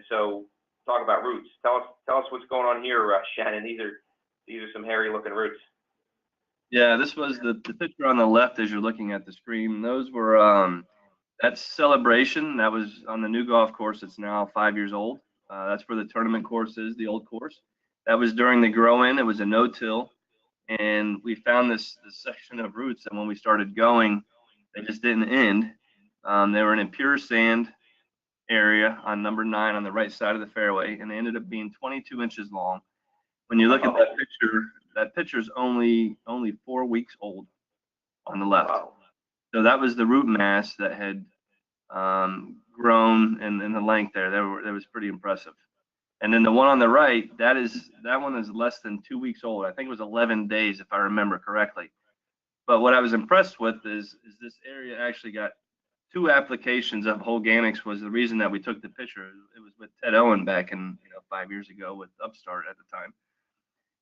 So talk about roots. Tell us what's going on here, Shannon. These are some hairy looking roots. Yeah, this was the picture on the left as you're looking at the screen. Those were that's Celebration. That was on the new golf course. It's now 5 years old. That's where the tournament course is, the old course. That was during the grow-in. It was a no-till, and we found this section of roots. And when we started going, they just didn't end. They were in a pure sand area on number 9 on the right side of the fairway, and they ended up being 22 inches long. When you look at that picture's only 4 weeks old on the left. Wow. So that was the root mass that had grown in the length there. That was pretty impressive. And then the one on the right, that one is less than 2 weeks old. I think it was 11 days if I remember correctly. But what I was impressed with is this area actually got 2 applications of Holganix. Was the reason that we took the picture. It was with Ted Owen back in 5 years ago with Upstart at the time.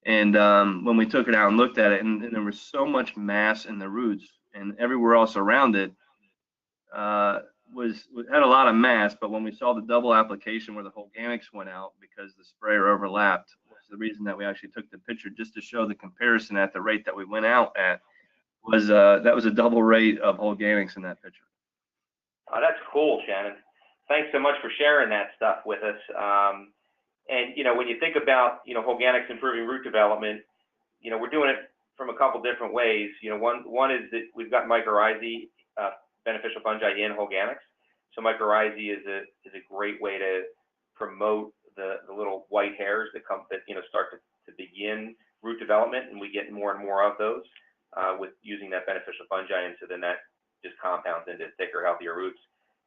And when we took it out and looked at it, and there was so much mass in the roots, and everywhere else around it had a lot of mass. But when we saw the double application where the Holganix went out because the sprayer overlapped, was the reason that we actually took the picture, just to show the comparison at the rate that we went out at. That was a double rate of Holganix in that picture. Oh, that's cool, Shannon. Thanks so much for sharing that stuff with us. And when you think about Holganix improving root development, we're doing it from a couple different ways. One is that we've got mycorrhizae, beneficial fungi in Holganix. So mycorrhizae is a great way to promote the little white hairs that start to begin root development, and we get more and more of those with using that beneficial fungi, and so then that just compounds into thicker, healthier roots.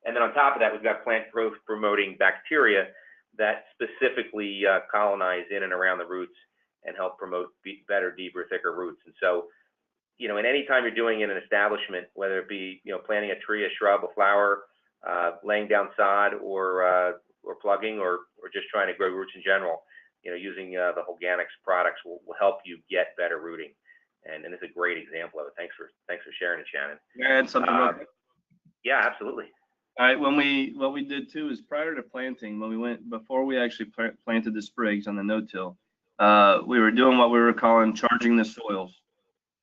And then on top of that, we've got plant growth promoting bacteria that specifically colonize in and around the roots and help promote better, deeper, thicker roots. And so, and any time you're doing in an establishment, whether it be planting a tree, a shrub, a flower, laying down sod, or plugging, or just trying to grow roots in general, using the Holganix products will help you get better rooting. And it's a great example of it. Thanks for sharing it, Shannon. Yeah, and something. Yeah, absolutely. All right, what we did too is prior to planting, before we actually planted the sprigs on the no-till, we were doing what we were calling charging the soils.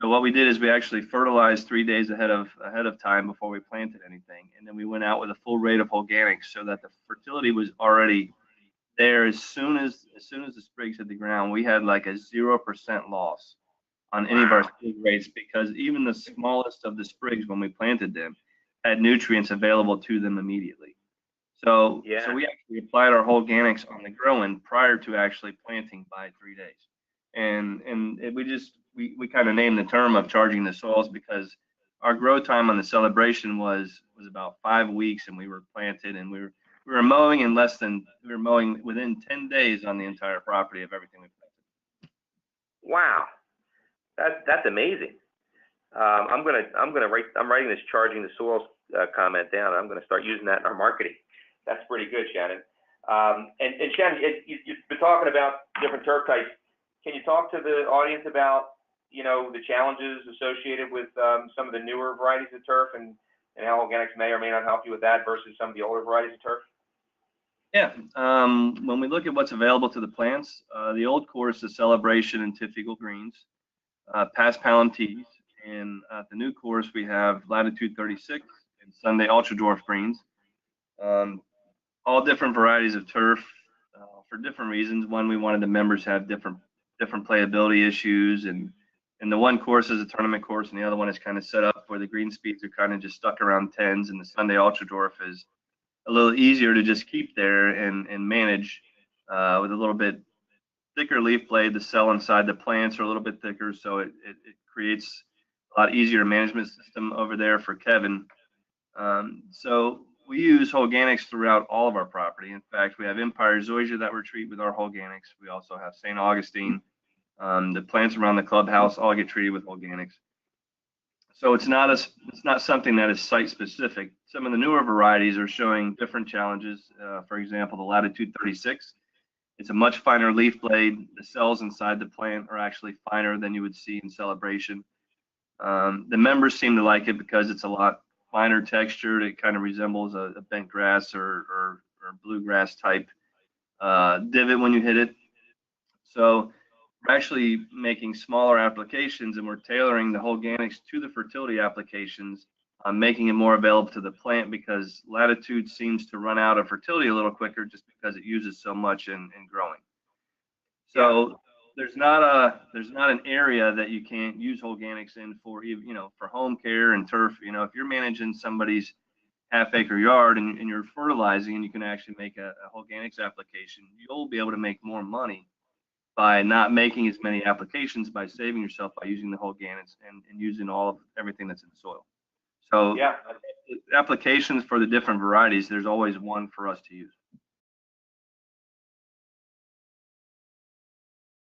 So what we did is we actually fertilized 3 days ahead of time before we planted anything, and then we went out with a full rate of Holganix so that the fertility was already there. As soon as the sprigs hit the ground, we had like a 0% loss on any of our sprig rates, because even the smallest of the sprigs, when we planted them, had nutrients available to them immediately. So we actually applied our Holganix on the growing prior to actually planting by 3 days. And we kind of named the term of charging the soils because our grow time on the Celebration was about 5 weeks, and we were planted, and we were mowing within 10 days on the entire property of everything we planted. Wow, that's amazing. I'm writing this charging the soils comment down. I'm going to start using that in our marketing. That's pretty good, Shannon. And Shannon, you've been talking about different turf types. Can you talk to the audience about the challenges associated with some of the newer varieties of turf, and how Holganix may or may not help you with that versus some of the older varieties of turf? Yeah, when we look at what's available to the plants, the old course is Celebration and Tiffical greens, past Palom teas, and at the new course we have Latitude 36 and Sunday Ultra Dwarf greens. All different varieties of turf for different reasons. One, we wanted the members to have different playability issues, and the one course is a tournament course, and the other one is kind of set up where the green speeds are kind of just stuck around 10s, and the Sunday Ultra Dwarf is a little easier to just keep there and manage with a little bit thicker leaf blade. The cell inside the plants are a little bit thicker, so it creates a lot easier management system over there for Kevin. So we use Holganix throughout all of our property. In fact, we have Empire Zoysia that we treat with our Holganix. We also have St. Augustine. The plants around the clubhouse all get treated with Holganix. So it's not something that is site specific. Some of the newer varieties are showing different challenges. For example, the Latitude 36. It's a much finer leaf blade. The cells inside the plant are actually finer than you would see in Celebration. The members seem to like it because it's a lot finer textured. It kind of resembles a bent grass or bluegrass type divot when you hit it. So we're actually making smaller applications, and we're tailoring the Holganix to the fertility applications, making it more available to the plant, because latitude seems to run out of fertility a little quicker just because it uses so much in growing. So there's not an area that you can't use Holganix in for, for home care and turf. If you're managing somebody's half-acre yard and you're fertilizing, and you can actually make a Holganix application, you'll be able to make more money by not making as many applications, by saving yourself by using the Holganix and using everything that's in the soil. So Yeah. applications for the different varieties, there's always one for us to use.